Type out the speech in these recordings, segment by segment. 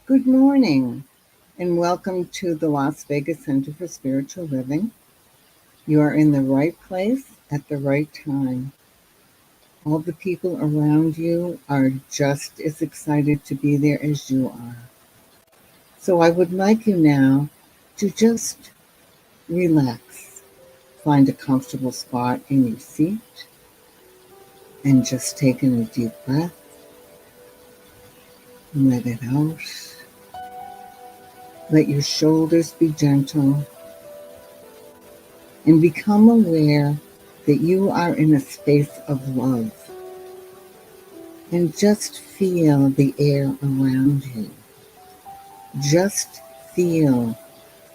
Good morning, and welcome to the Las Vegas Center for Spiritual Living. You are in the right place at the right time. All the people around you are just as excited to be there as you are. So I would like you now to just relax. Find a comfortable spot in your seat and just take in a deep breath. Let it out. Let your shoulders be gentle and become aware that you are in a space of love. And just feel the air around you. Just feel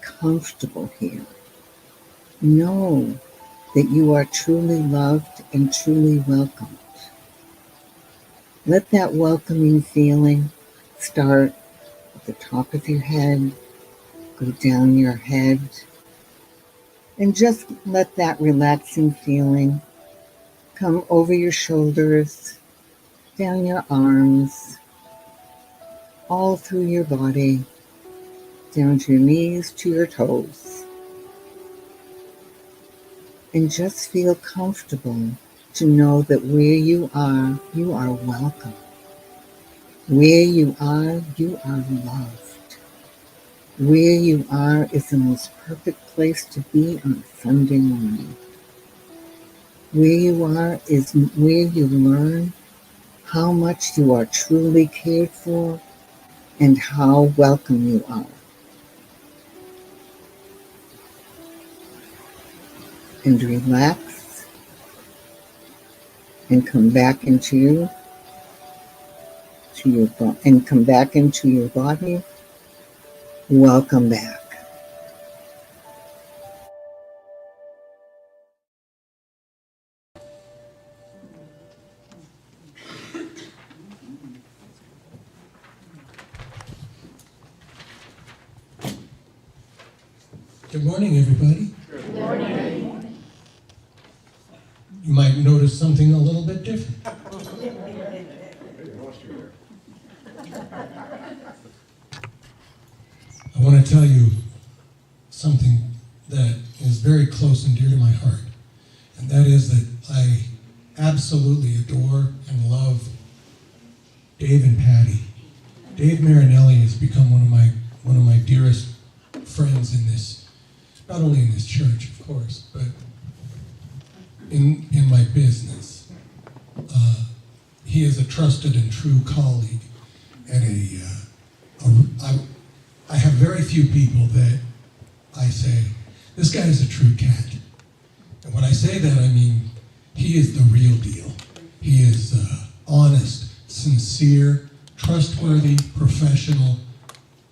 comfortable here. Know that you are truly loved and truly welcomed. Let that welcoming feeling start at the top of your head, go down your head, and just let that relaxing feeling come over your shoulders, down your arms, all through your body, down to your knees, to your toes. And just feel comfortable to know that where you are welcome. Where you are loved. Where you are is the most perfect place to be on a Sunday morning. Where you are is where you learn how much you are truly cared for and how welcome you are. And relax and come back into your body. Welcome back. Good morning, everybody. Good morning. You might notice something a little bit different. I want to tell you something that is very close and dear to my heart, and that is that I absolutely adore and love Dave and Patty. Dave Marinelli has become one of my dearest friends in this, not only in this church, of course, but in my business. He is a trusted and true colleague, and I have very few people that I say, this guy is a true cat. And when I say that, I mean, he is the real deal. He is honest, sincere, trustworthy, professional,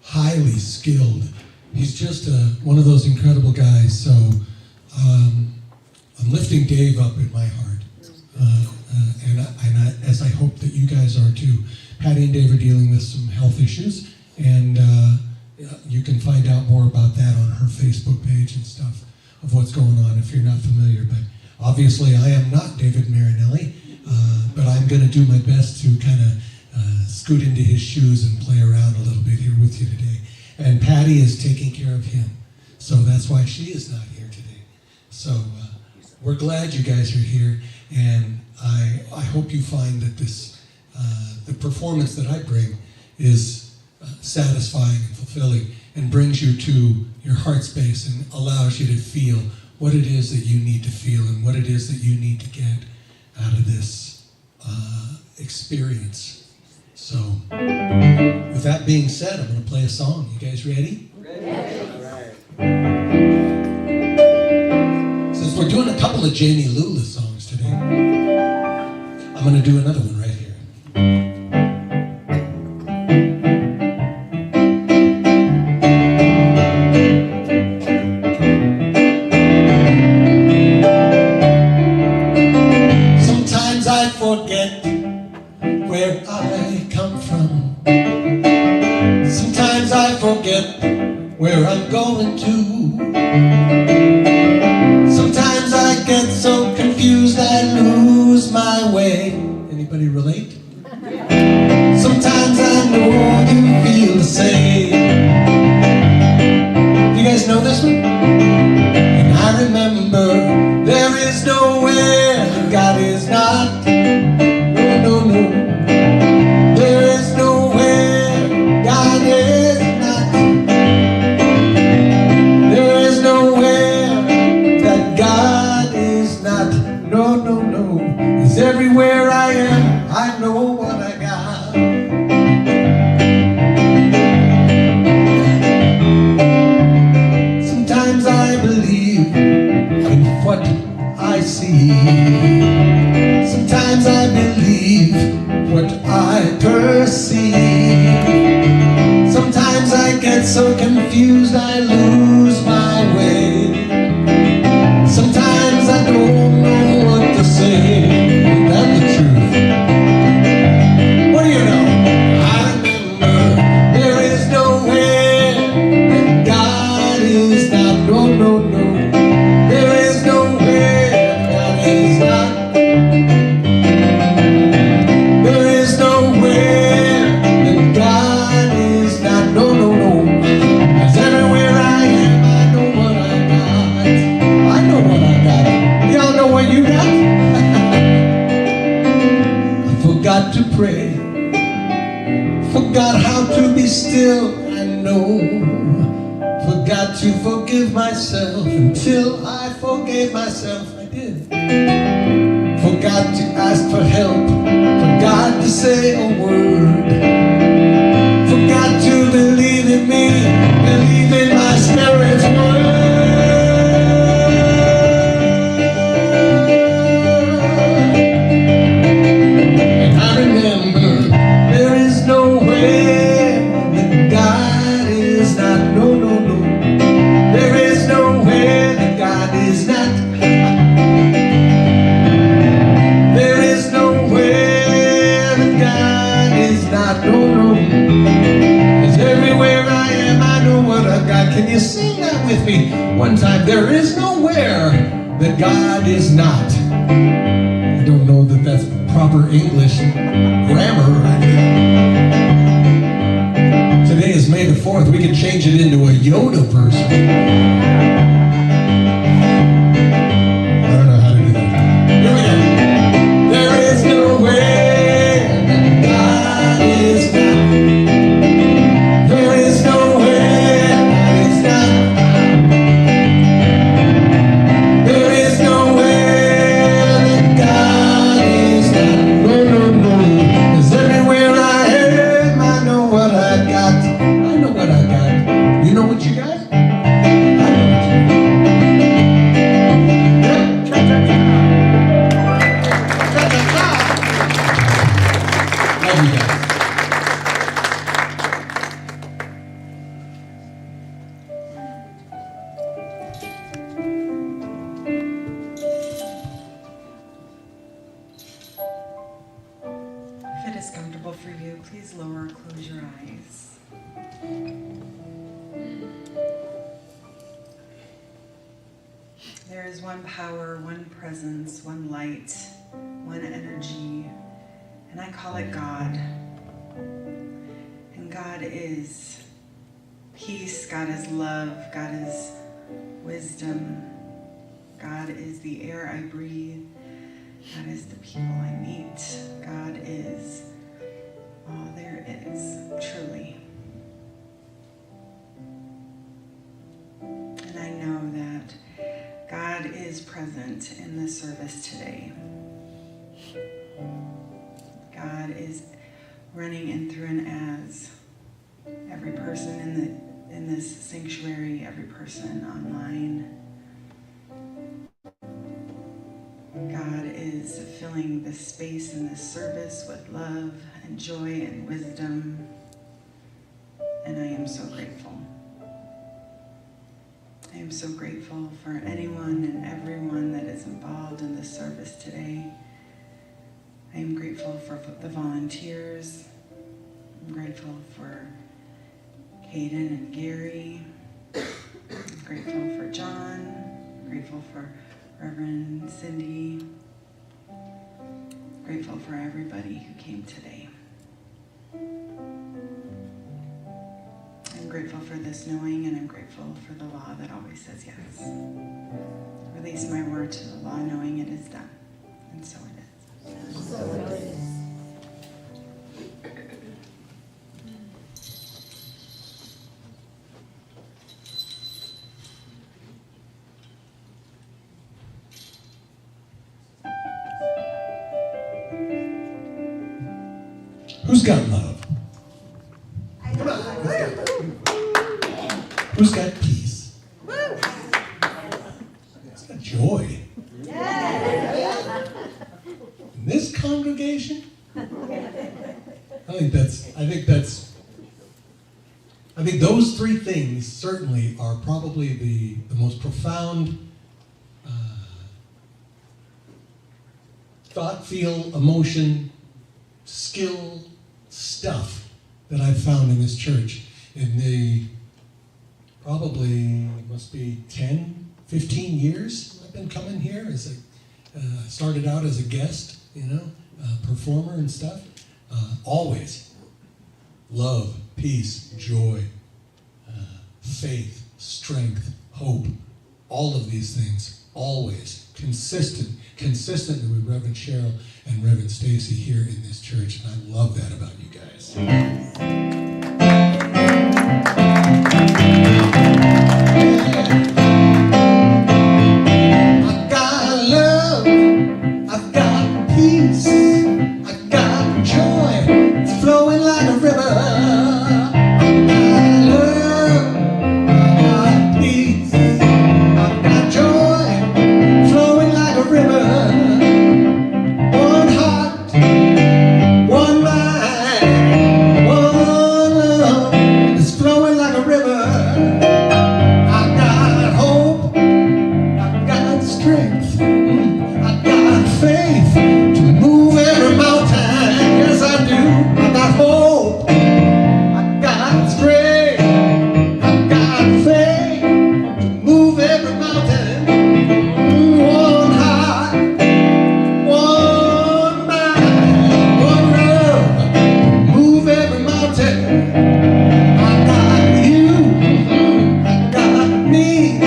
highly skilled. He's just one of those incredible guys. So I'm lifting Dave up in my heart. And as I hope that you guys are too. Patty and Dave are dealing with some health issues, and you can find out more about that on her Facebook page and stuff of what's going on if you're not familiar. But obviously I am not David Marinelli, but I'm going to do my best to kind of scoot into his shoes and play around a little bit here with you today. And Patty is taking care of him, so that's why she is not here today. So we're glad you guys are here, and I hope you find that the performance that I bring is satisfying and fulfilling, and brings you to your heart space and allows you to feel what it is that you need to feel and what it is that you need to get out of this experience. So, with that being said, I'm going to play a song. You guys ready? Ready. All right. Since we're doing a couple of Jamie Lula songs today, I'm going to do another one right here. Sometimes I forget where I come from. Sometimes I forget where I'm going to. Sometimes I get so confused I lose my way. Anybody relate? Sometimes I know you feel the same. pray. Forgot how to be still, I know. Forgot to forgive myself until I forgave myself. I did. Forgot to ask for help. Forgot to say a word. Forgot to believe in me, believe in my spirit's word. And I remember there is no way that God is not, no, no, no. There is no way that God is not. There is no way that God is not, no, no. 'Cause everywhere I am, I know what I've got. Can you sing that with me one time? There is nowhere that God is not. I don't know that that's proper English grammar or anything. Today is May the 4th. We can change it into a Yoda version. I don't know how to do that. Here we go. There is no way that God is not. There is no way God is not. There is no way that God is not. No, no, no. 'Cause everywhere I am, I know what I got. I know what I got. You know what you got? I know what you got. Yep. Cha-cha-cha. Cha-cha-cha. Love you guys. If it is comfortable for you, please lower or close your eyes. There is one power, one presence, one light, one energy, and I call it God. And God is peace, God is love, God is wisdom, God is the air I breathe, God is the people I meet, God is all there is, truly. And I know that God is present in the service today. God is running in through and as every person in this sanctuary, every person online. God is filling this space in this service with love and joy and wisdom, and I am so grateful. I am so grateful for anyone and everyone that is involved in this service today. I am grateful for the volunteers. I'm grateful for Hayden and Gary. I'm grateful for John. I'm grateful for Reverend Cindy. Grateful for everybody who came today. I'm grateful for this knowing, and I'm grateful for the law that always says yes. Release my word to the law, knowing it is done. And so it is. Who's got love? Come on. Who's got peace? Who's got joy? In this congregation? I think those three things certainly are probably the most profound thought, feel, emotion, skill, stuff that I've found in this church in the probably must be 10, 15 years I've been coming here. As started out as a guest, performer and stuff. Always love, peace, joy, faith, strength, hope, all of these things always consistently with Reverend Cheryl and Reverend Stacy here in this church, and I love that about you guys. I've got love, I've got peace, I've got joy, it's flowing like a river. I've got love, I've got peace, I've got joy, flowing like a river. One heart, one mind, one love, it's flowing like a river. I've got hope, I've got strength, I've got faith to move every mountain. Yes, I do. I've got hope, I've got strength, I've got faith to move every mountain. One heart, one mind, one love, move every mountain. I got you, I got me,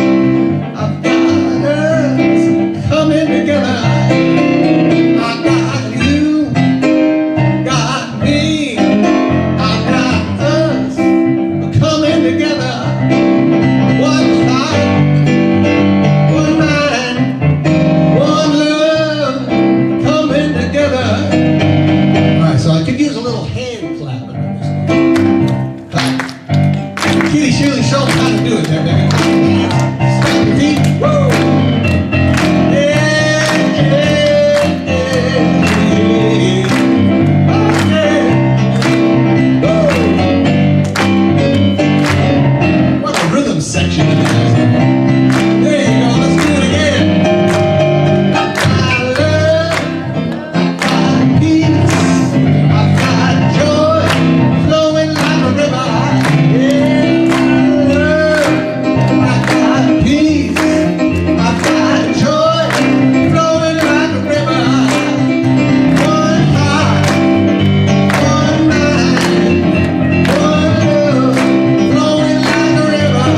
I've got us coming together. I got you, got me, I got us coming together. One heart, one mind, one love, coming together. All right, so I could use a little hand clapping on this one. Kitty Shirley, show me how to do it there, baby. Stop your feet. Woo! Yeah, yeah, yeah. Okay. Woo! What a rhythm section it is. There you go, let's do it again. I love, I've got peace, I've got joy, flowing like a river. Yeah, I love, I've got peace, I've got joy, flowing like a river. One heart, one mind, one love, flowing like a river.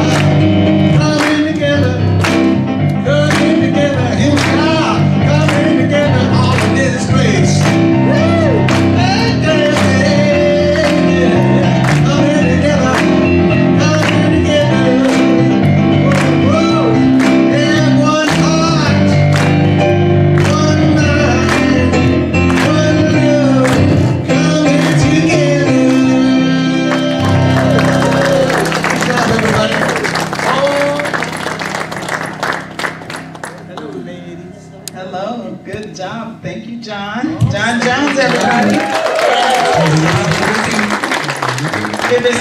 Coming together, here we are, coming together all in this place. Woo! Hey, hey, hey, yeah. Coming together, woo! And one heart, one mind, one love, coming together. Good job, everybody. Hello, ladies. Hello, good job. Thank you, John. John Jones, everybody. If it's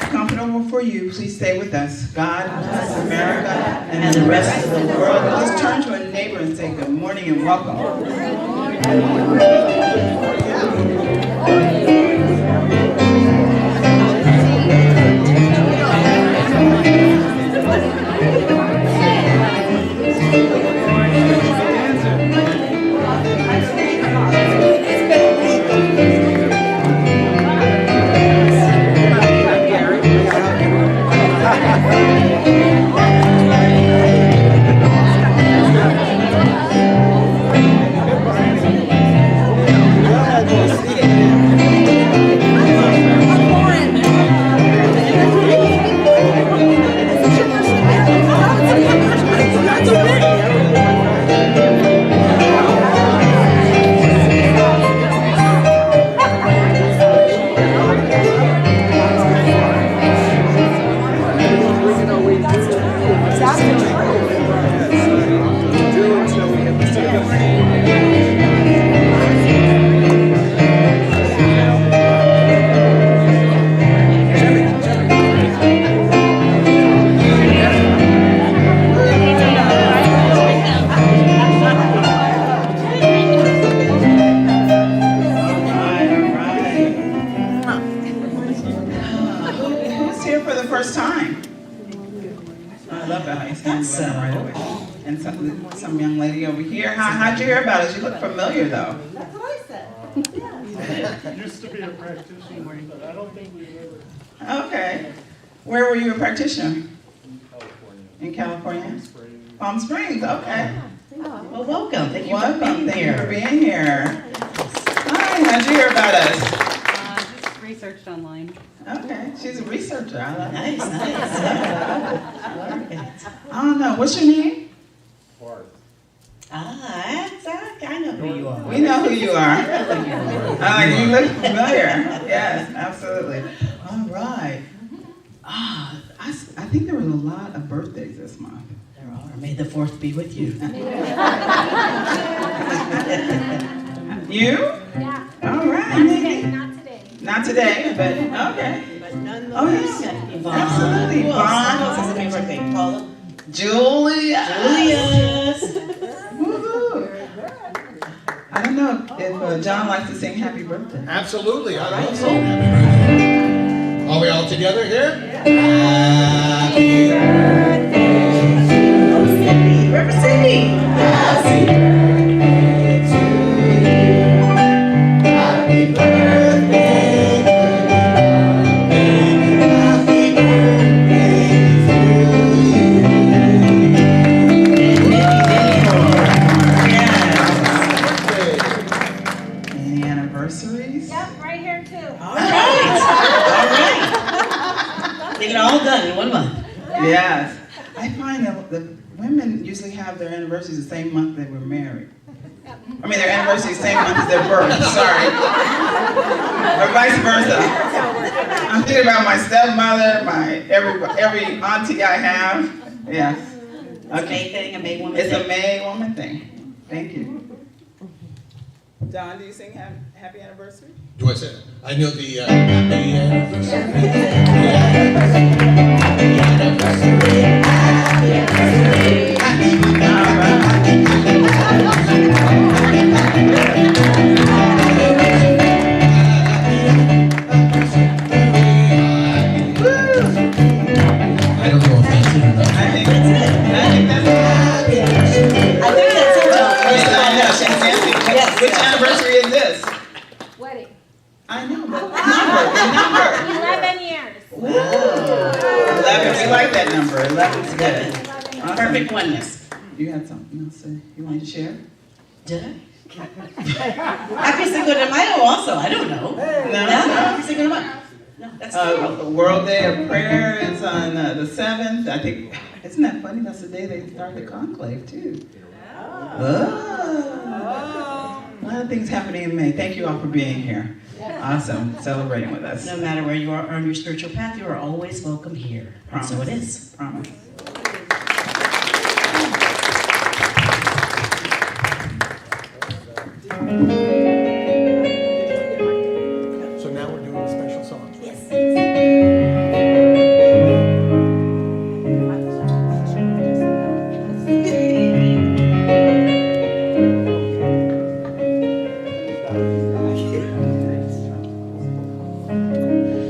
comfortable for you, please stay with us. God bless America and the rest of the world. Let's turn to a neighbor and say good morning and welcome. Some young lady over here. How'd you hear about us? You look familiar, though. That's what I said. Used to be a practitioner, but I don't think we've ever. Okay. Where were you a practitioner? In California. In California? Springs. Palm Springs, okay. Well, welcome. Thank you for Welcome, being thank you here. for being here. Hi, how'd you hear about us? Just researched online. Okay, she's a researcher. I like Nice, nice. I don't know, what's your name? I know who you are. We know who you are. You look familiar. Yes, absolutely. All right. I think there was a lot of birthdays this month. There are. May the 4th be with you. You? Yeah. All right. Not today, not today. Not today, but okay. But nonetheless, Oh, yeah. Yvonne. Absolutely. Who else? Yvonne. Who else has a big birthday? Paula? Julia. Julius. Woohoo. I don't know if John likes to sing happy birthday. Absolutely, I love singing happy birthday. Are we all together here? Happy Oh, Cindy. Reverend Cindy. Happy birthday to you. Happy birthday, baby. Happy birthday to you. And many more. Yes. Any anniversaries? Yep, right here too. All right. All right. Get it all done in 1 month. Yes. I find that the women usually have their anniversaries the same month they were married. I mean, their anniversary the same month as their birth, sorry. Or vice versa. I'm thinking about my stepmother, every auntie I have. Yes. It's a May thing, a May woman It's thing. a May woman thing. Thank you. Don, do you sing happy anniversary? Do I say it? I know the happy anniversary. I don't know if that's it or not. I think that's it. I think that's it, John. Yes, I know, she's dancing. Yes. Which anniversary is this? Wedding. I know, but the number. 11 years. 11, we like that number. 11's good. Awesome. Perfect oneness. You had something else you wanted to share? Did I? Happy Cinco de Mayo also. I don't know. No? Happy Cinco de Mayo. No, that's World Day of Prayer is on the 7th. I think, isn't that funny? That's the day they started the conclave, too. Oh. A lot of things happening in May. Thank you all for being here. Awesome. Celebrating with us. No matter where you are on your spiritual path, you are always welcome here. And so it is. Promise. So now we're doing special songs.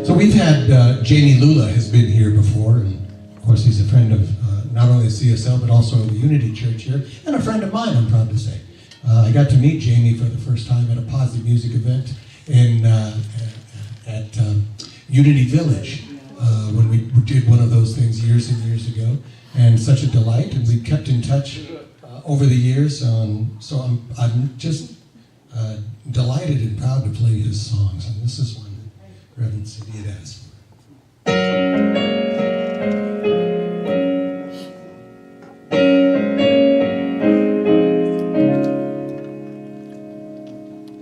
So we've had Jamie Lula has been here before, and of course he's a friend of not only the CSL but also the Unity Church here, and a friend of mine, I'm proud to say. I got to meet Jamie for the first time at a positive music event at Unity Village when we did one of those things years and years ago, and such a delight, and we've kept in touch over the years. So I'm just delighted and proud to play his songs, and this is one that Reverend Cindy had asked for.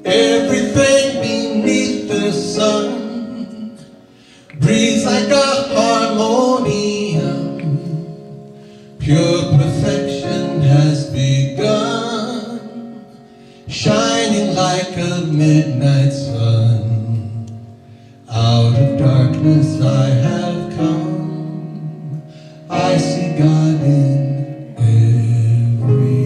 Everything beneath the sun breathes like a harmonium. Pure perfection has begun, shining like a midnight sun. Out of darkness I have come. I see God in everyone.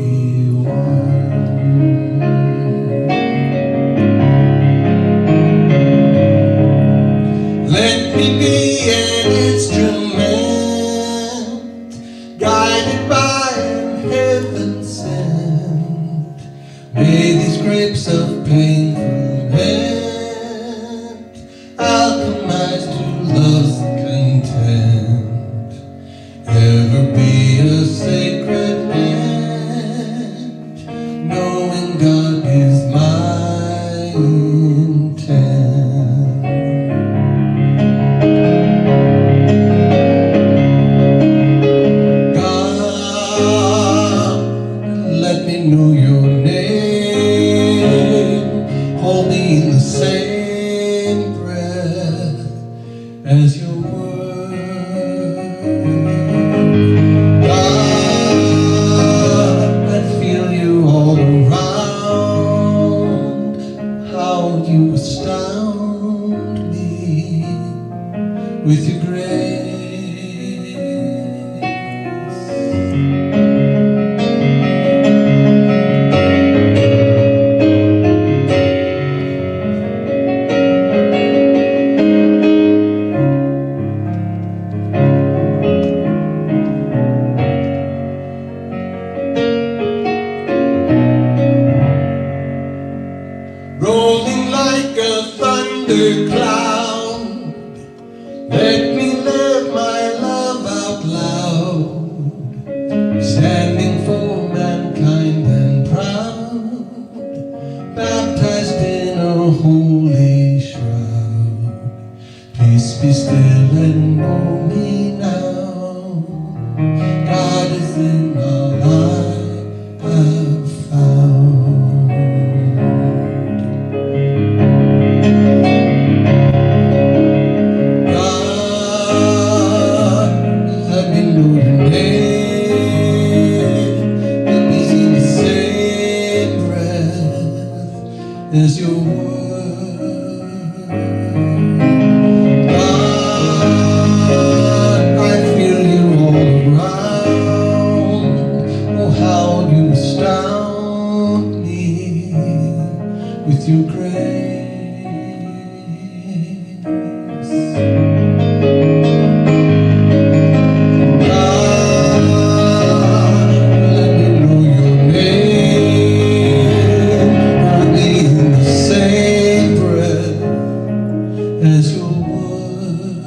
Let me be an instrument, guided by heaven sent. May these grapes of pain ferment, alchemize to love's content. Ever be a sacred as your word. God, I feel you all around, how you astound me with your grace. Rolling like a thundercloud, let me live my love out loud, standing for mankind and proud, baptized in a holy shroud. Peace be still and know me now, God is in all I have found. God, let me know your name. Let me see the same breath as your word. God, I feel you all around. Oh, how you astound me with your grace. As your word,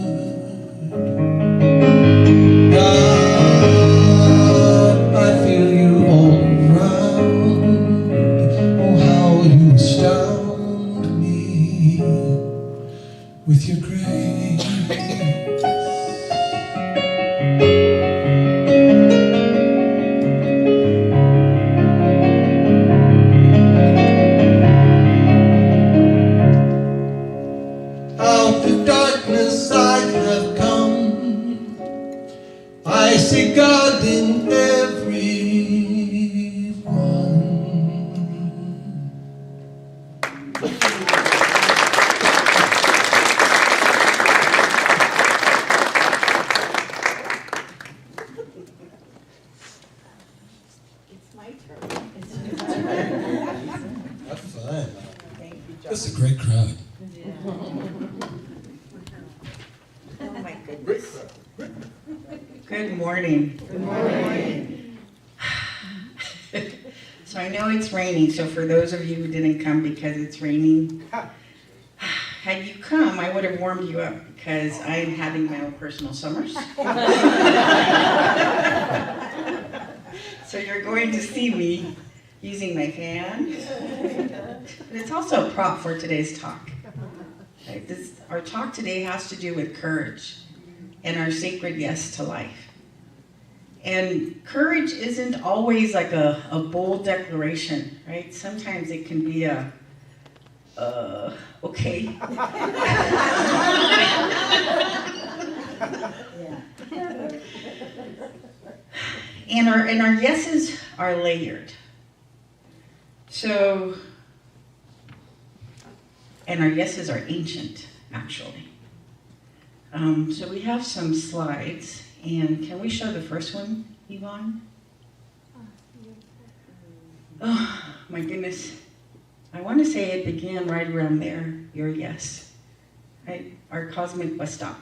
God, I feel you all around. Oh, how you astound me with your grace. Out of darkness I have come, I see God in everyone. Have fun. This is a great crowd. Oh my goodness. Good morning. Good morning. So I know it's raining, so for those of you who didn't come because it's raining, had you come, I would have warmed you up because I am having my own personal summers. So you're going to see me using my fan. But it's also a prop for today's talk. Right? Our talk today has to do with courage and our sacred yes to life. And courage isn't always like a bold declaration, right? Sometimes it can be okay. And our yeses are layered. So, and our yeses are ancient, actually. So we have some slides, and can we show the first one, Yvonne? Oh, my goodness. I want to say it began right around there, your yes. Right? Our cosmic bus stop.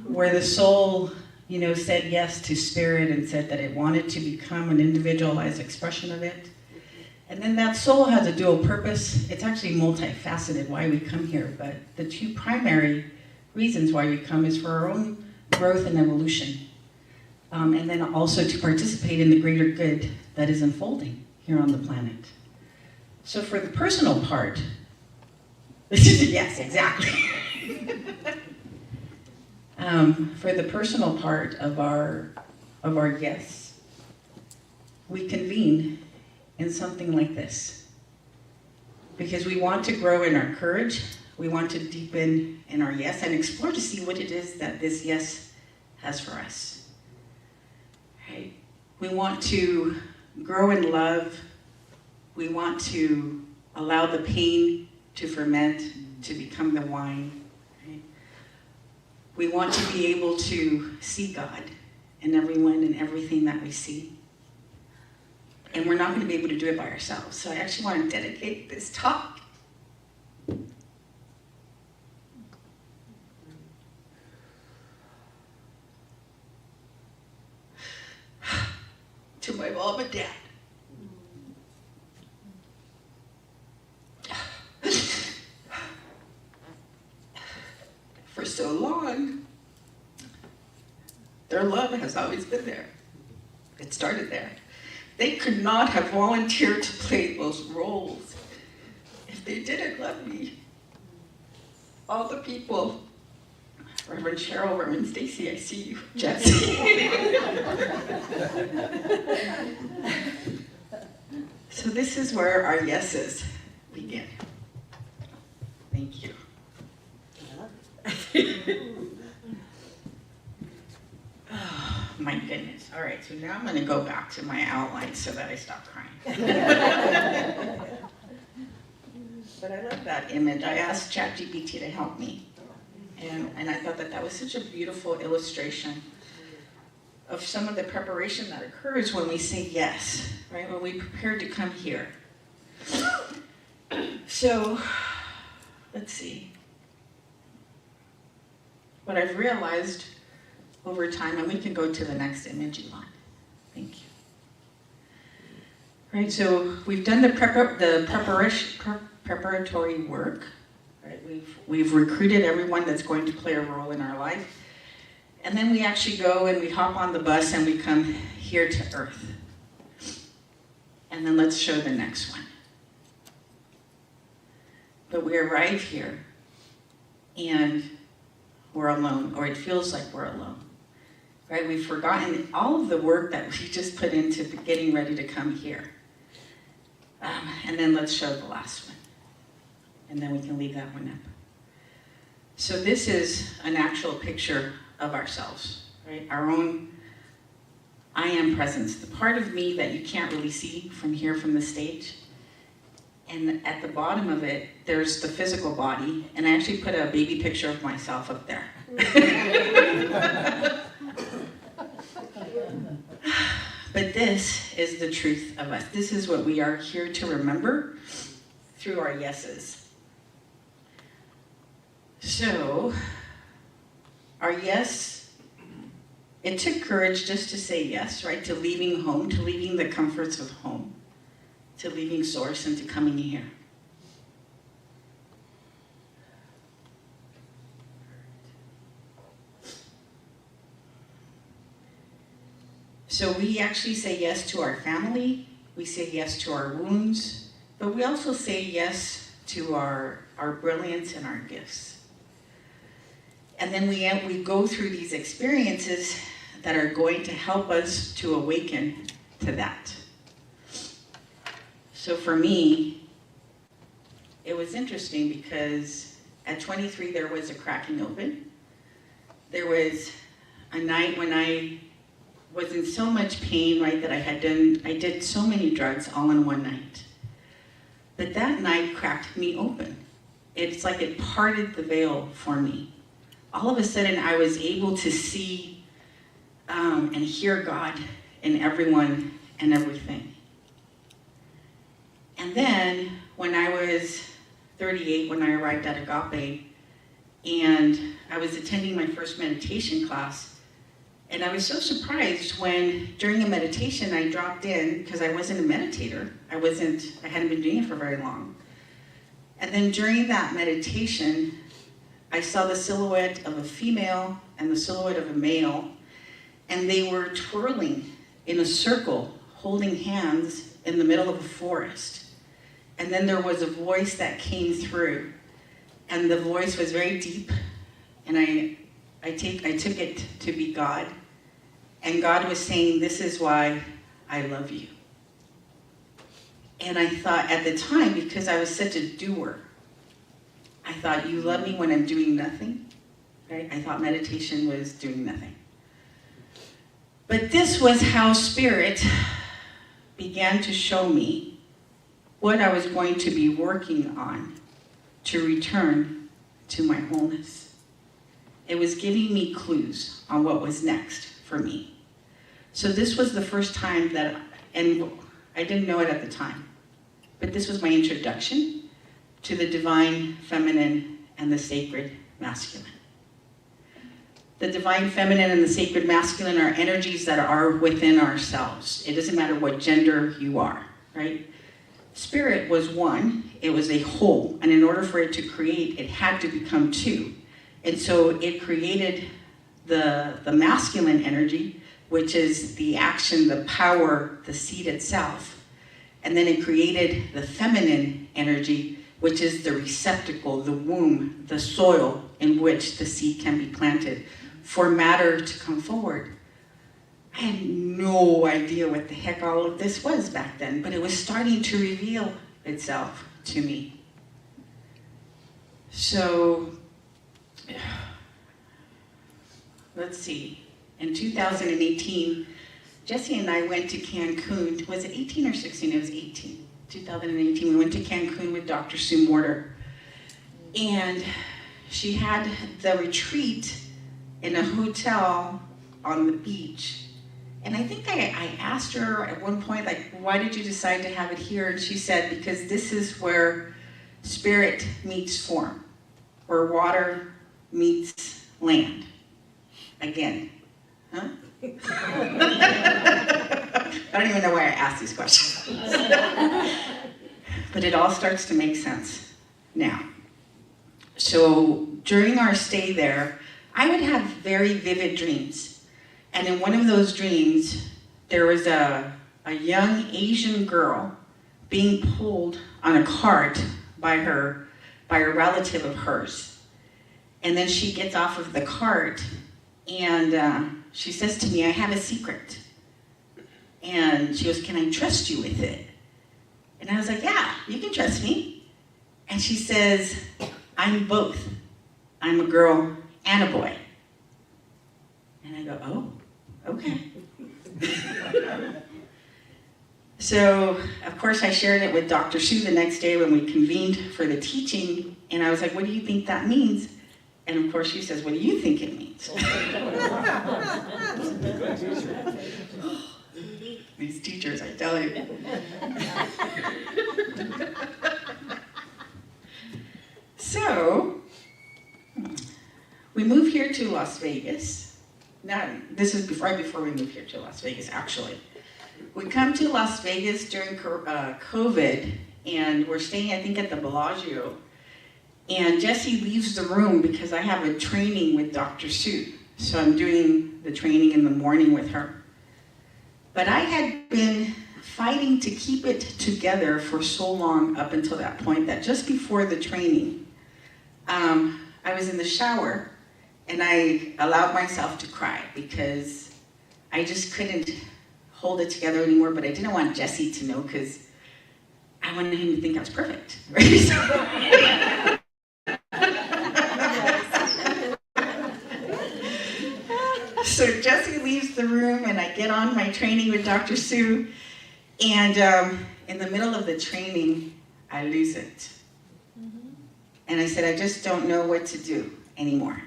Where the soul, said yes to spirit and said that it wanted to become an individualized expression of it. And then that soul has a dual purpose. It's actually multifaceted why we come here, but the two primary reasons why we come is for our own growth and evolution. And then also to participate in the greater good that is unfolding here on the planet. So for the personal part, yes, exactly. For the personal part of our yes, we convene in something like this. Because we want to grow in our courage, We want to deepen in our yes and explore to see what it is that this yes has for us. Right? We want to grow in love. We want to allow the pain to ferment, to become the wine. Right? We want to be able to see God in everyone and everything that we see. And we're not going to be able to do it by ourselves. So I actually want to dedicate this talk to my mom and dad. For so long, their love has always been there. It started there. They could not have volunteered to play those roles if they didn't love me. All the people, Reverend Cheryl, Reverend Stacy, I see you, Jesse. So this is where our yeses begin. Thank you. Oh, my goodness. All right, so now I'm going to go back to my outline so that I stop crying. But I love that image. I asked ChatGPT to help me. And I thought that that was such a beautiful illustration of some of the preparation that occurs when we say yes, right? When we prepare to come here. So, let's see. What I've realized over time, and we can go to the next image, Elon. Thank you. Right, so we've done the preparatory work. Right, we've recruited everyone that's going to play a role in our life. And then we actually go and we hop on the bus and we come here to Earth. And then let's show the next one. But we arrive here and we're alone, or it feels like we're alone. Right? We've forgotten all of the work that we just put into getting ready to come here. And then let's show the last one. And then we can leave that one up. So this is an actual picture of ourselves, right? Our own I am presence, the part of me that you can't really see from here from the stage. And at the bottom of it, there's the physical body, and I actually put a baby picture of myself up there. But this is the truth of us. This is what we are here to remember through our yeses. So, our yes, it took courage just to say yes, right? To leaving home, to leaving the comforts of home, to leaving Source and to coming here. So we actually say yes to our family, we say yes to our wounds, but we also say yes to our brilliance and our gifts. And then we go through these experiences that are going to help us to awaken to that. So for me, it was interesting because at 23 there was a cracking open. There was a night when I was in so much pain, right, that I did so many drugs all in one night. But that night cracked me open. It's like it parted the veil for me. All of a sudden I was able to see and hear God in everyone and everything. And then when I was 38, when I arrived at Agape, and I was attending my first meditation class, and I was so surprised when during a meditation I dropped in, because I wasn't a meditator, I hadn't been doing it for very long. And then during that meditation, I saw the silhouette of a female and the silhouette of a male, and they were twirling in a circle, holding hands in the middle of a forest. And then there was a voice that came through, and the voice was very deep, and I took it to be God. And God was saying, "This is why I love you." And I thought at the time, because I was such a doer, I thought, you love me when I'm doing nothing, right? I thought meditation was doing nothing. But this was how Spirit began to show me what I was going to be working on to return to my wholeness. It was giving me clues on what was next for me. So this was the first time that, and I didn't know it at the time, but this was my introduction to the divine feminine and the sacred masculine. The divine feminine and the sacred masculine are energies that are within ourselves. It doesn't matter what gender you are, right? Spirit was one, it was a whole, and in order for it to create, it had to become two. And so it created the masculine energy, which is the action, the power, the seed itself. And then it created the feminine energy, which is the receptacle, the womb, the soil in which the seed can be planted for matter to come forward. I had no idea what the heck all of this was back then, but it was starting to reveal itself to me. So, let's see. In 2018, Jesse and I went to Cancun. Was it 18 or 16? It was 18. 2018, we went to Cancun with Dr. Sue Morter. And she had the retreat in a hotel on the beach. And I think I asked her at one point, like, why did you decide to have it here? And she said, because this is where spirit meets form, where water meets land. Again, huh? I don't even know why I asked these questions. But it all starts to make sense now. So during our stay there, I would have very vivid dreams. And in one of those dreams, there was a young Asian girl being pulled on a cart by a relative of hers. And then she gets off of the cart and she says to me, I have a secret. And she goes, can I trust you with it? And I was like, yeah, you can trust me. And she says, I'm both. I'm a girl and a boy. And I go, oh, okay. So, of course, I shared it with Dr. Sue the next day when we convened for the teaching. And I was like, what do you think that means? And of course, she says, what do you think it means? These teachers, I tell you. So, we moved here to Las Vegas. Now, this is right before we moved here to Las Vegas, actually. We come to Las Vegas during COVID, and we're staying, I think, at the Bellagio. And Jessie leaves the room because I have a training with Dr. Sue. So I'm doing the training in the morning with her. But I had been fighting to keep it together for so long up until that point that just before the training, I was in the shower and I allowed myself to cry because I just couldn't hold it together anymore, but I didn't want Jesse to know because I wanted him to think I was perfect, right? So Jesse leaves the room and I get on my training with Dr. Sue, and in the middle of the training, I lose it. And I said, I just don't know what to do anymore.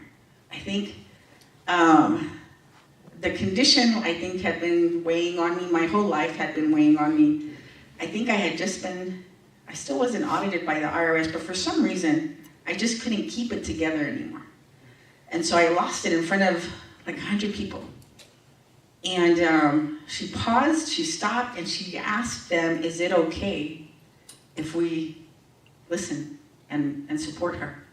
I think the condition, had been weighing on me. My whole life had been weighing on me. I think I still wasn't audited by the IRS, but for some reason, I just couldn't keep it together anymore. And so I lost it in front of like 100 people. And she paused, she stopped, and she asked them, is it okay if we listen and support her?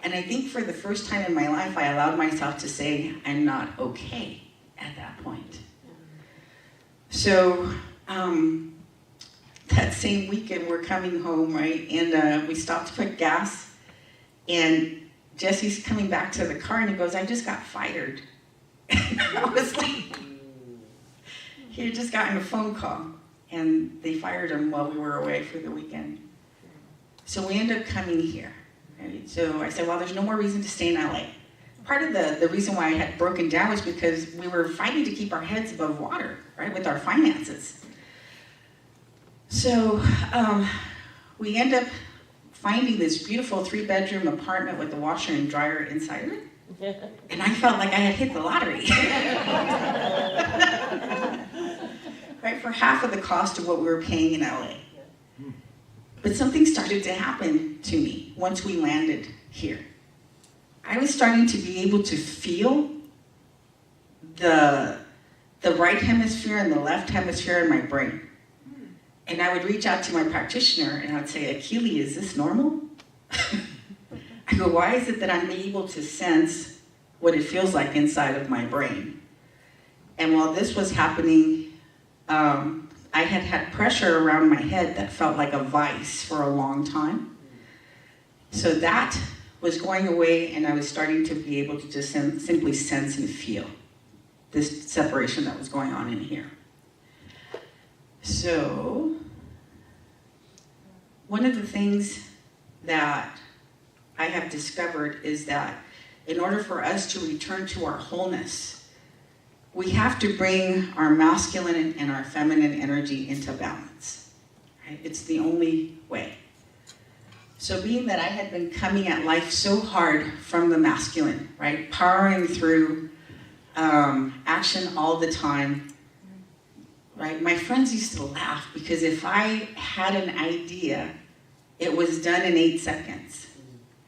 And I think for the first time in my life, I allowed myself to say, I'm not okay at that point. So that same weekend, we're coming home, right? And we stopped to put gas, and Jesse's coming back to the car, and he goes, I just got fired. And I was like, he had just gotten a phone call, and they fired him while we were away for the weekend. So we ended up coming here, Right? So I said, well, there's no more reason to stay in LA. Part of the reason why I had broken down was because we were fighting to keep our heads above water, right, with our finances. So we end up finding this beautiful 3-bedroom apartment with a washer and dryer inside of it. And I felt like I had hit the lottery. Right, for half of the cost of what we were paying in LA. But something started to happen to me once we landed here. I was starting to be able to feel the right hemisphere and the left hemisphere in my brain. And I would reach out to my practitioner and I'd say, Akili, is this normal? I go, why is it that I'm able to sense what it feels like inside of my brain? And while this was happening, I had had pressure around my head that felt like a vice for a long time. So that was going away, and I was starting to be able to just simply sense and feel this separation that was going on in here. So one of the things that I have discovered is that in order for us to return to our wholeness, we have to bring our masculine and our feminine energy into balance. Right? It's the only way. So being that I had been coming at life so hard from the masculine, right, powering through action all the time, right, my friends used to laugh because if I had an idea, it was done in 8 seconds.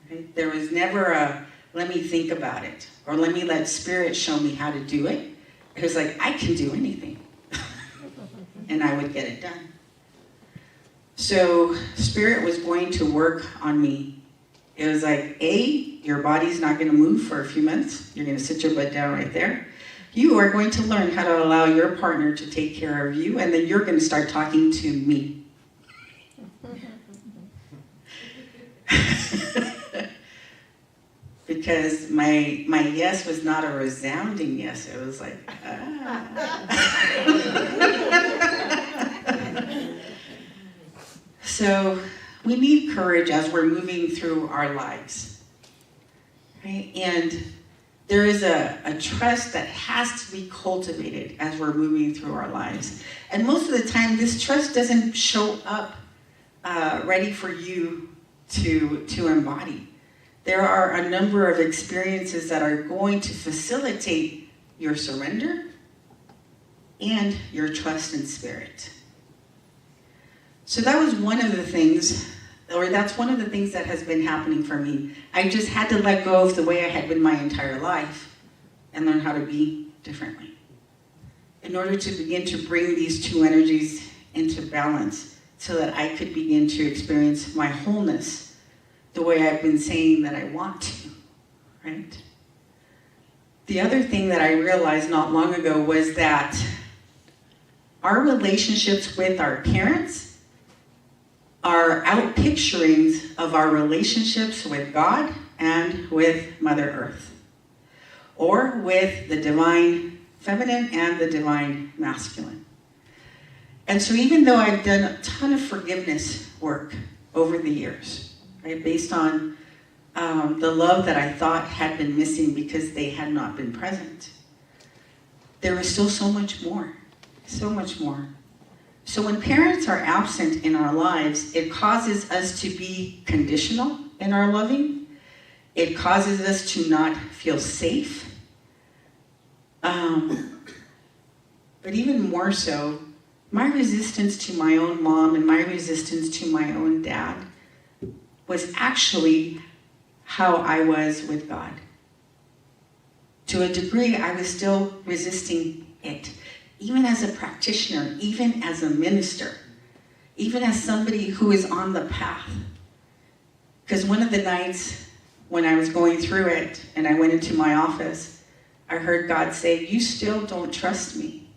Right? There was never a, let me think about it, or let me let spirit show me how to do it. It was like, I can do anything. And I would get it done. So spirit was going to work on me. It was like, A, your body's not going to move for a few minutes. You're going to sit your butt down right there. You are going to learn how to allow your partner to take care of you, and then you're going to start talking to me. Because my yes was not a resounding yes. It was like, So we need courage as we're moving through our lives, right? And there is a trust that has to be cultivated as we're moving through our lives. And most of the time, this trust doesn't show up ready for you to embody. There are a number of experiences that are going to facilitate your surrender and your trust in spirit. So that was one of the things, or that's one of the things that has been happening for me. I just had to let go of the way I had been my entire life and learn how to be differently in order to begin to bring these two energies into balance so that I could begin to experience my wholeness the way I've been saying that I want to, right? The other thing that I realized not long ago was that our relationships with our parents are outpicturings of our relationships with God and with Mother Earth, or with the divine feminine and the divine masculine. And so even though I've done a ton of forgiveness work over the years, right, based on the love that I thought had been missing because they had not been present, there was still so much more, so much more. So when parents are absent in our lives, it causes us to be conditional in our loving. It causes us to not feel safe. But even more so, my resistance to my own mom and my resistance to my own dad was actually how I was with God. To a degree, I was still resisting it. Even as a practitioner, even as a minister, even as somebody who is on the path. Because one of the nights when I was going through it and I went into my office, I heard God say, "You still don't trust me."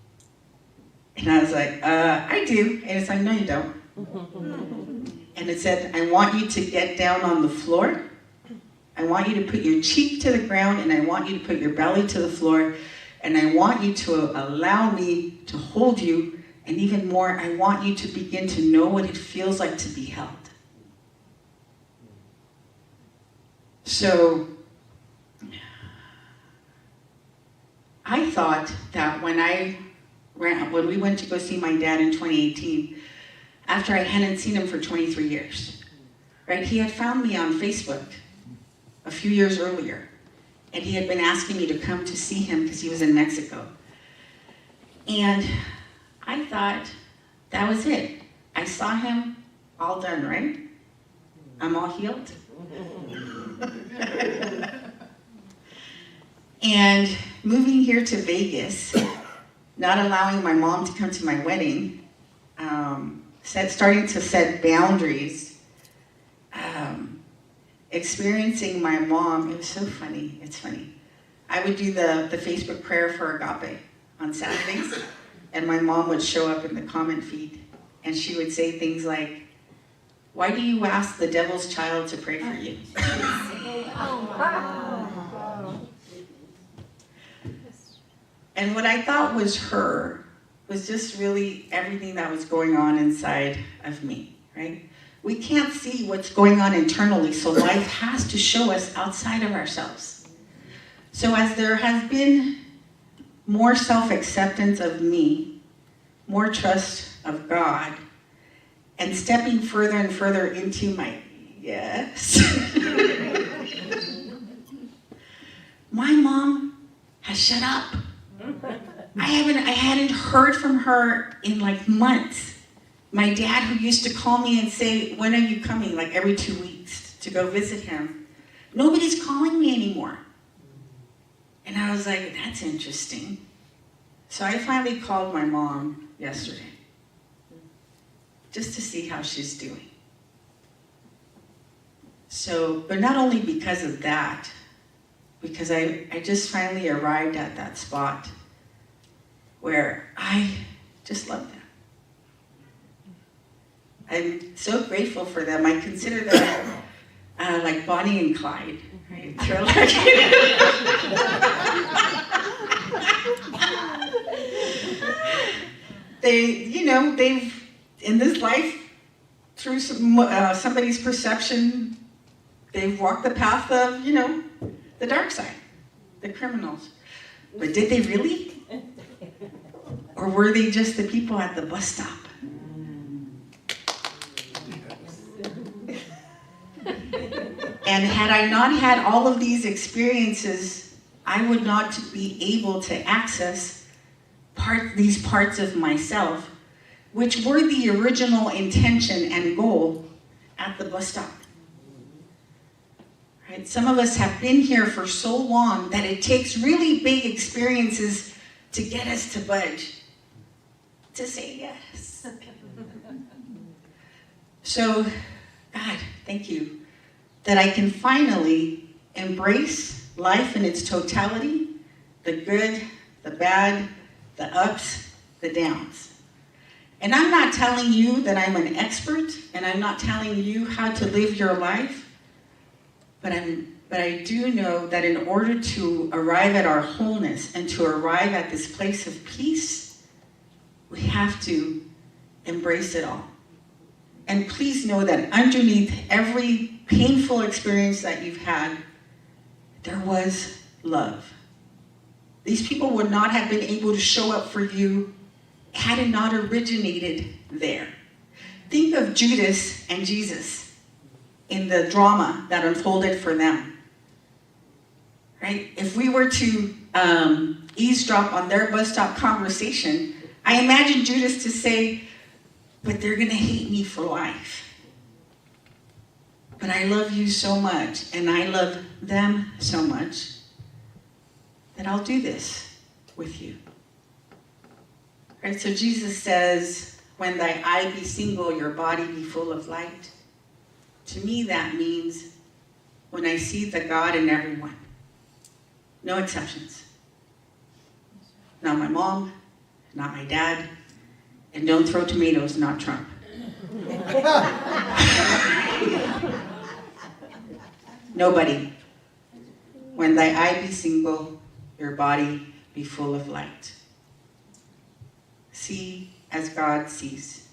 And I was like, I do. And it's like, no, you don't. And it said, I want you to get down on the floor. I want you to put your cheek to the ground, and I want you to put your belly to the floor, and I want you to allow me to hold you, and even more, I want you to begin to know what it feels like to be held. So I thought that when we went to go see my dad in 2018, after I hadn't seen him for 23 years, right? He had found me on Facebook a few years earlier, and he had been asking me to come to see him because he was in Mexico. And I thought that was it. I saw him, all done, right? I'm all healed. And moving here to Vegas, not allowing my mom to come to my wedding, starting to set boundaries, experiencing my mom, it was so funny, it's funny. I would do the Facebook prayer for Agape on Saturdays, and my mom would show up in the comment feed, and she would say things like, "Why do you ask the devil's child to pray for you?" And what I thought was her was just really everything that was going on inside of me, right? We can't see what's going on internally, so life has to show us outside of ourselves. So as there has been more self-acceptance of me, more trust of God, and stepping further and further into my yes, my mom has shut up. I hadn't heard from her in like months. My dad, who used to call me and say, "When are you coming?" like every 2 weeks to go visit him. Nobody's calling me anymore. And I was like, that's interesting. So I finally called my mom yesterday just to see how she's doing. So, but not only because of that, because I just finally arrived at that spot where I just love them. I'm so grateful for them. I consider them like Bonnie and Clyde, right? They're like, they've, in this life, through somebody's perception, they've walked the path of, the dark side, the criminals. But did they really? Or were they just the people at the bus stop? And had I not had all of these experiences, I would not be able to access these parts of myself, which were the original intention and goal at the bus stop. Right? Some of us have been here for so long that it takes really big experiences to get us to budge, to say yes. So, God, thank you that I can finally embrace life in its totality, the good, the bad, the ups, the downs. And I'm not telling you that I'm an expert, and I'm not telling you how to live your life, but I do know that in order to arrive at our wholeness and to arrive at this place of peace, we have to embrace it all. And please know that underneath every painful experience that you've had, there was love. These people would not have been able to show up for you had it not originated there. Think of Judas and Jesus in the drama that unfolded for them. Right? If we were to eavesdrop on their bus stop conversation, I imagine Judas to say, "But they're going to hate me for life. But I love you so much, and I love them so much, that I'll do this with you." Right? So Jesus says, "When thy eye be single, your body be full of light." To me, that means when I see the God in everyone. No exceptions. Not my mom, not my dad, and don't throw tomatoes, not Trump. Nobody. When thy eye be single, your body be full of light. See as God sees.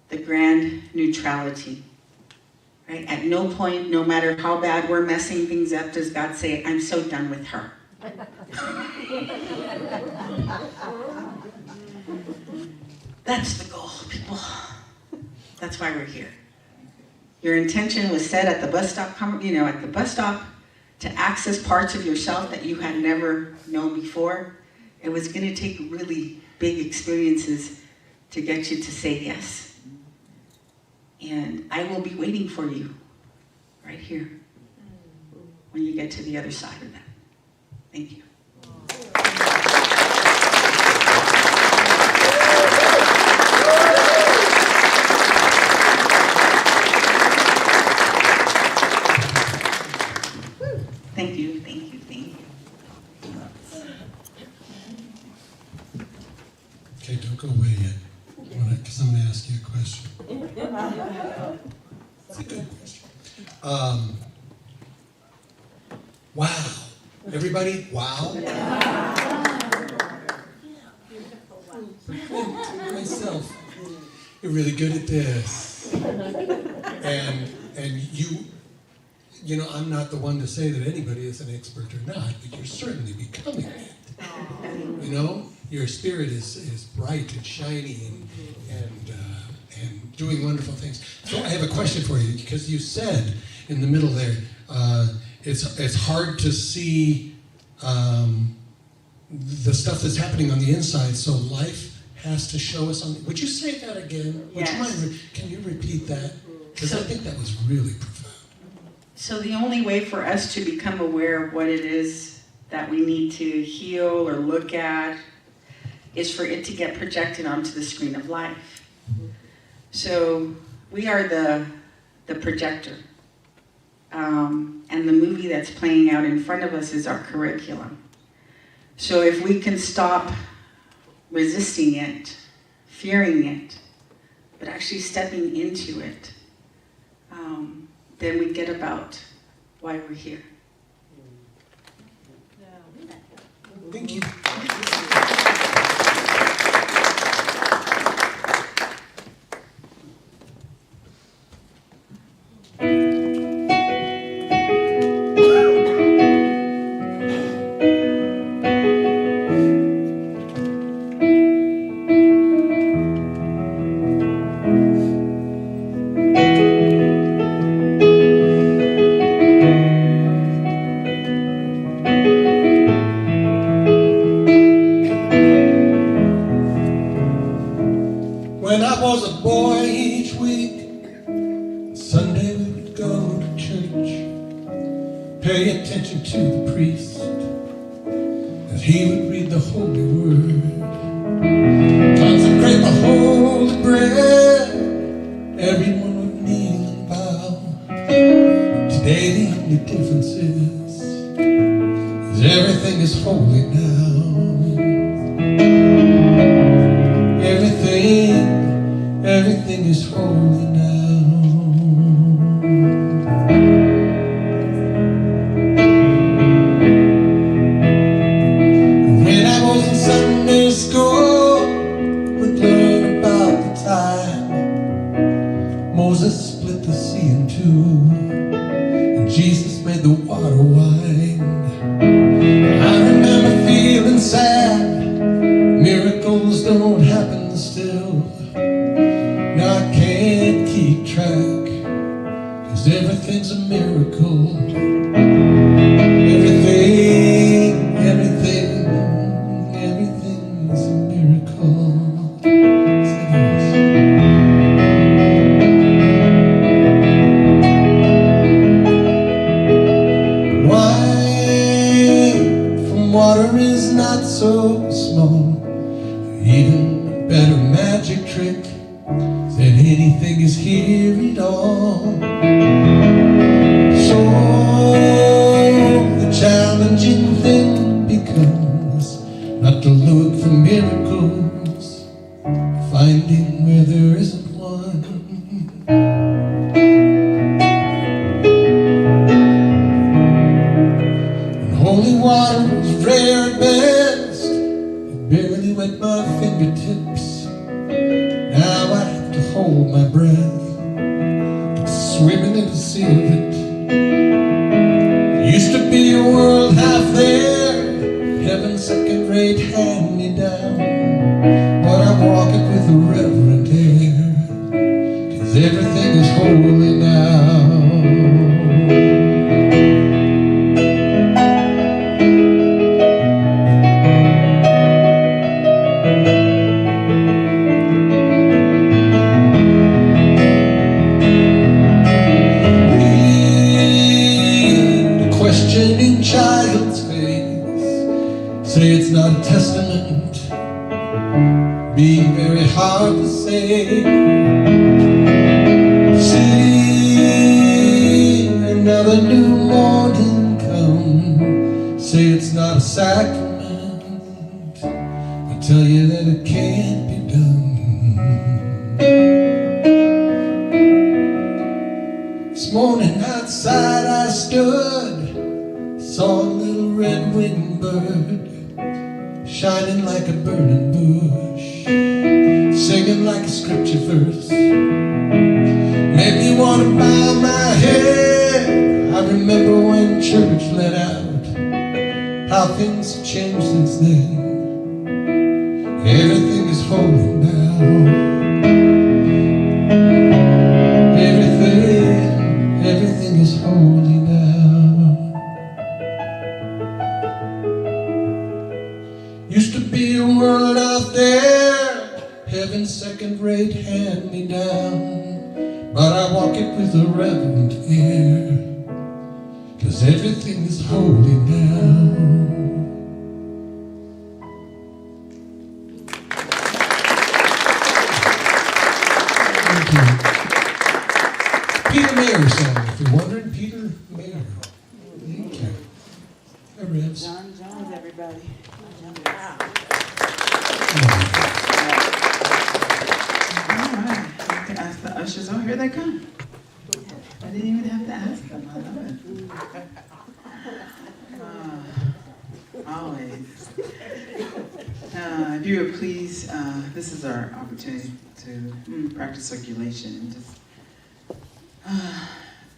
The grand neutrality. Right? At no point, no matter how bad we're messing things up, does God say, I'm so done with her. That's the goal, people. That's why we're here. Your intention was set at the bus stop, at the bus stop to access parts of yourself that you had never known before. It was going to take really big experiences to get you to say yes. And I will be waiting for you right here when you get to the other side of that. Thank you. Thank you, thank you, thank you. Okay, don't go away yet, because I'm going to ask you a question. It's a good question. Wow. Everybody, wow. Myself, you're really good at this. And you know, I'm not the one to say that anybody is an expert or not, but you're certainly becoming it. You know, your spirit is bright and shiny and doing wonderful things. So I have a question for you, because you said in the middle there, it's hard to see the stuff that's happening on the inside, so life has to show us on. Would you say that again? Yes. Would you mind? Can you repeat that? Because I think that was really profound. So the only way for us to become aware of what it is that we need to heal or look at is for it to get projected onto the screen of life. So we are the projector. And the movie that's playing out in front of us is our curriculum. So if we can stop resisting it, fearing it, but actually stepping into it, then we get about why we're here. Thank you. When I was a boy, each week, Sunday we would go to church, pay attention to the priest, as he would read the holy word, consecrate the holy bread, everyone would kneel and bow. Today the only difference is everything is holy now. Everything is holy now. When I was in Sunday school, we'd learn about the time Moses split the sea in two, and Jesus made the water wine. I remember feeling sad. Miracles don't happen still. I can't keep track, 'cause everything's a miracle. Everything's a miracle. Wine from water is not so small. Even a better magic trick that anything is here at all. So the challenging thing becomes not to look for miracles, finding where there isn't one. And holy water was rare at best, it barely wet my fingertips. Now I have to hold my breath, swimming in the Used to be a world half there, heaven second-rate hand-me-down, but I'm walking with a reverent air, 'cause everything is holy now. Questioning child's face, say it's not a testament, be very hard to say. See another new morning come, say it's not a sacrament, I tell you that it can't be done. This morning outside I stood, saw a little red-winged bird, shining like a burning bush, singing like a scripture verse. Made me want to bow my head. I remember when church let out, how things have changed since then. Everything is holy now. Everything is holy now. Used to be a world out there, heaven's second-rate hand-me-down, but I walk it with a reverent air, 'cause everything is holy now. Thank you. Peter Mayer song, if you're wondering, Peter Mayer. Okay. Hi, Ribs. John Jones, everybody. All right. I have to ask the ushers. Oh, here they come. I didn't even have to ask them. I love it. Always. If you would please, this is our opportunity to practice circulation and just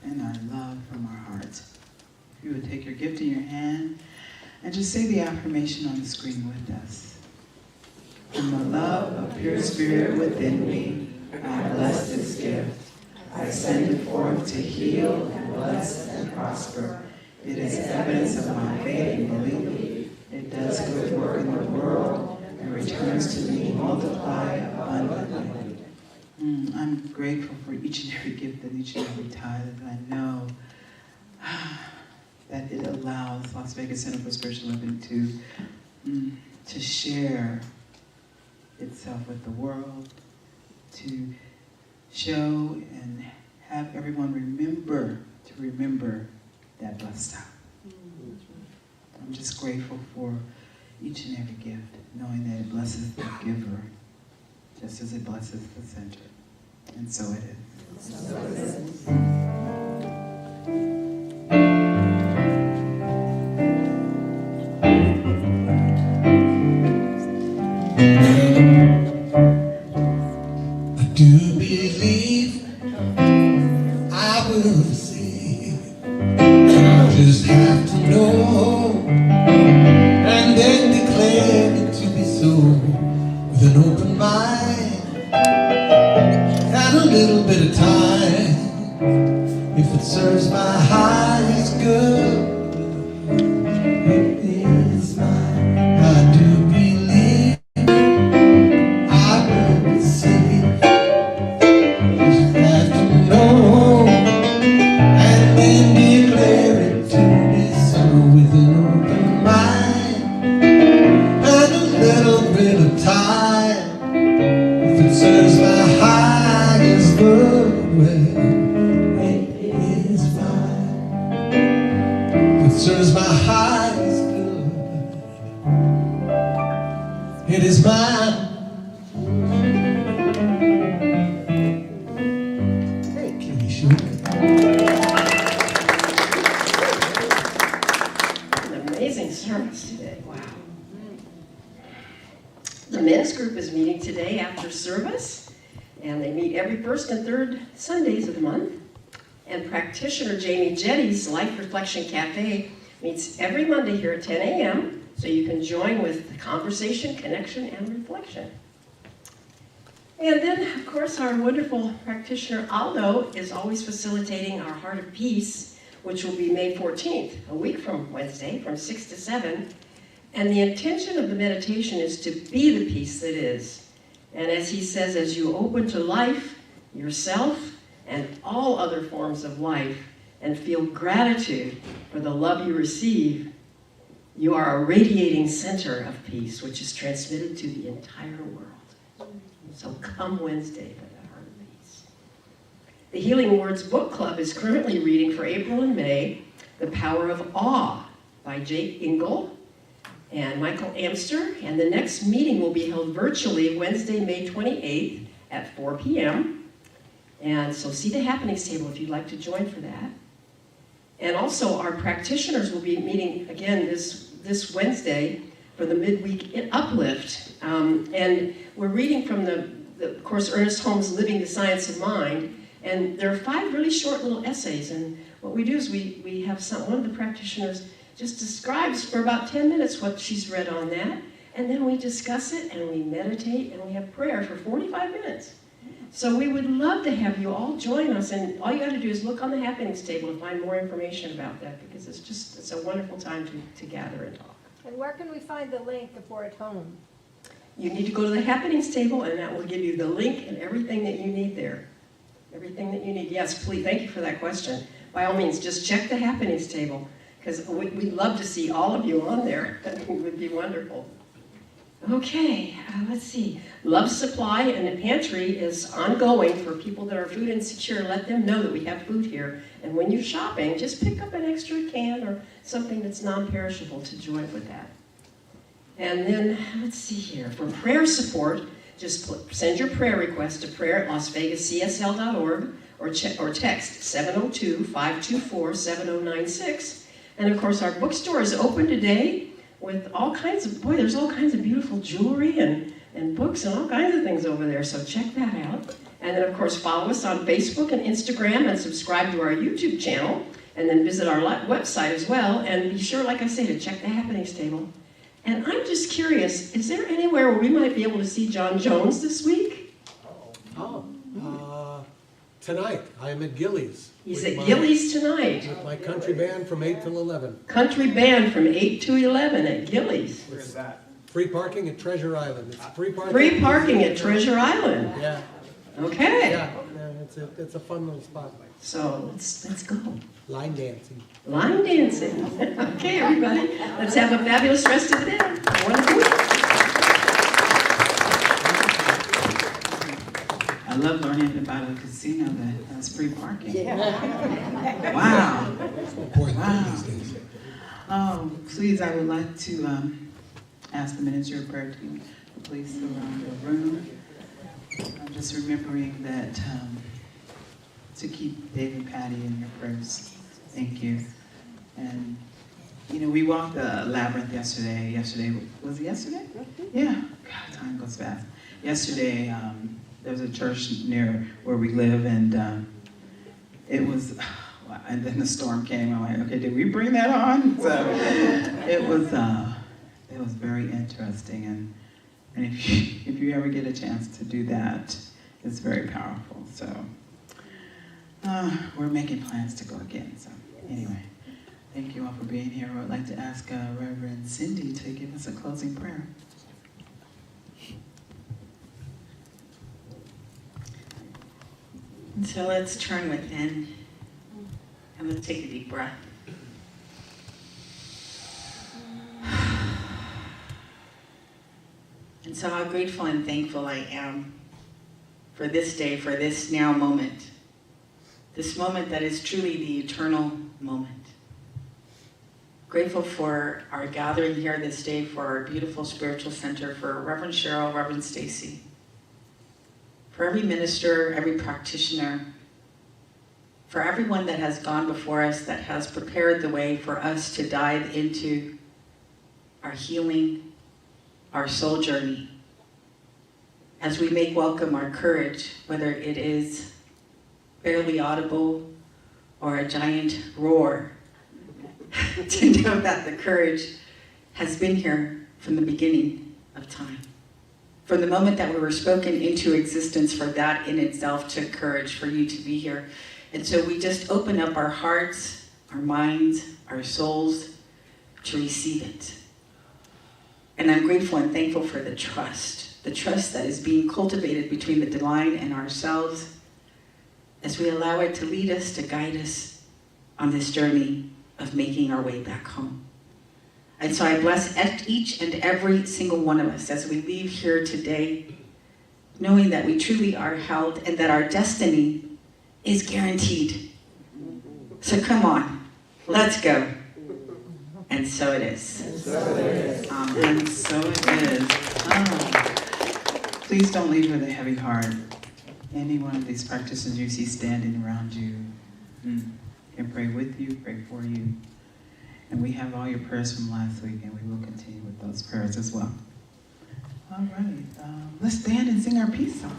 and our love from our hearts. If you would take your gift in your hand and just say the affirmation on the screen with us. From the love of pure spirit within me, I bless this gift. I send it forth to heal and bless and prosper. It is evidence of my faith and belief. It does good work in the world and returns to me multiplied abundantly. I'm grateful for each and every gift and each and every tithe, and I know that it allows Las Vegas Center for Spiritual Living to share itself with the world, to show and have everyone remember that blessed time. I'm just grateful for each and every gift, knowing that it blesses the giver just as it blesses the center. And so it is. So it is. I do believe I will receive. Just have to know and then declare it to be so with an open mind and a little bit of time. If it serves my highest good, it is mine. I do believe I will receive. Just have to know and then declare it to be so with an open mind and a little bit of time. If it serves my highest good, well, it is fine. If it serves my highest good, it is mine. Thank you, Yeshua. An amazing service today. Wow. The men's group is meeting today after service, and they meet every first and third Sundays of the month. And practitioner Jamie Jetty's Life Reflection Cafe meets every Monday here at 10 a.m., so you can join with the conversation, connection, and reflection. And then, of course, our wonderful practitioner Aldo is always facilitating our Heart of Peace, which will be May 14th, a week from Wednesday, from 6 to 7. And the intention of the meditation is to be the peace that is. And as he says, as you open to life, yourself, and all other forms of life, and feel gratitude for the love you receive, you are a radiating center of peace, which is transmitted to the entire world. So come Wednesday for the Heart of Peace. The Healing Words Book Club is currently reading for April and May The Power of Awe by Jake Ingle and Michael Amster. And the next meeting will be held virtually Wednesday, May 28th at 4 p.m. And so see the happenings table if you'd like to join for that. And also our practitioners will be meeting again this Wednesday for the midweek uplift. And we're reading from of course, Ernest Holmes' Living the Science of Mind. And there are 5 really short little essays. And what we do is we have one of the practitioners just describes for about 10 minutes what she's read on that. And then we discuss it and we meditate and we have prayer for 45 minutes. So we would love to have you all join us. And all you got to do is look on the happenings table to find more information about that, because it's a wonderful time to gather and talk. And where can we find the link for at home? You need to go to the happenings table, and that will give you the link and everything that you need there. Everything that you need. Yes, please, thank you for that question. By all means, just check the happenings table, because we'd love to see all of you on there. That would be wonderful. Okay, let's see. Love Supply and the Pantry is ongoing for people that are food insecure. Let them know that we have food here. And when you're shopping, just pick up an extra can or something that's non-perishable to join with that. And then, let's see here. For prayer support, just send your prayer request to prayer@LasVegasCSL.org or text 702-524-7096. And of course, our bookstore is open today with all kinds of, there's all kinds of beautiful jewelry and books and all kinds of things over there. So check that out. And then, of course, follow us on Facebook and Instagram and subscribe to our YouTube channel. And then visit our website as well. And be sure, like I say, to check the happenings table. And I'm just curious, is there anywhere where we might be able to see John Jones this week? Tonight, I am at Gillies. He's at Gillies tonight. With my country band from 8 till 11. Country band from 8 to 11 at Gillies. Where's that? Free parking at Treasure Island. It's free parking. Free parking at Treasure Island. Yeah. Okay. Yeah, it's a fun little spot. So let's go. Line dancing. Line dancing. Okay, everybody. Let's have a fabulous rest of the day. Wonderful week. I love learning about a casino that has free parking. Wow. Important these days. Please, I would like to ask the Minister of Prayer team to please surround the room. I'm just remembering that to keep Dave and Patty in your prayers. Thank you. And, we walked the labyrinth yesterday. Was it yesterday? Yeah. God, time goes fast. Yesterday, there was a church near where we live, and it was, and then the storm came. I'm like, okay, did we bring that on? So it was very interesting, and if you ever get a chance to do that, it's very powerful. So we're making plans to go again. So anyway, thank you all for being here. I would like to ask Reverend Cindy to give us a closing prayer. So let's turn within and let's take a deep breath. And so how grateful and thankful I am for this day, for this now moment. This moment that is truly the eternal moment. Grateful for our gathering here this day, for our beautiful spiritual center, for Reverend Cheryl, Reverend Stacy, for every minister, every practitioner, for everyone that has gone before us, that has prepared the way for us to dive into our healing, our soul journey, as we make welcome our courage, whether it is barely audible or a giant roar to know that the courage has been here from the beginning of time. From the moment that we were spoken into existence, for that in itself took courage for you to be here. And so we just open up our hearts, our minds, our souls to receive it. And I'm grateful and thankful for the trust that is being cultivated between the divine and ourselves as we allow it to lead us, to guide us on this journey of making our way back home. And so I bless each and every single one of us as we leave here today, knowing that we truly are held and that our destiny is guaranteed. So come on, let's go. And so it is. And so it is. Please don't leave with a heavy heart. Any one of these practitioners you see standing around you can pray with you, pray for you. And we have all your prayers from last week, and we will continue with those prayers as well. All right, let's stand and sing our peace song.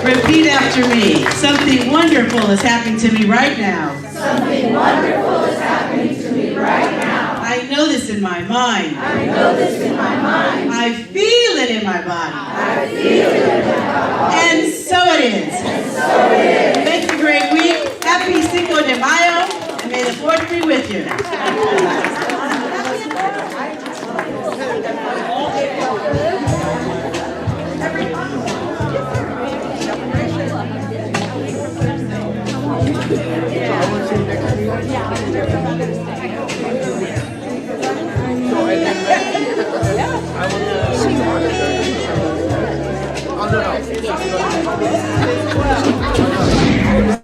Repeat after me. Something wonderful is happening to me right now. Something wonderful is happening to me right now. I know this in my mind. I know this in my mind. I feel it in my body. I feel it in my body. And so it is. And so it is. Make a great week. Happy Cinco de Mayo. And may the Fourth be with you. Oh, no.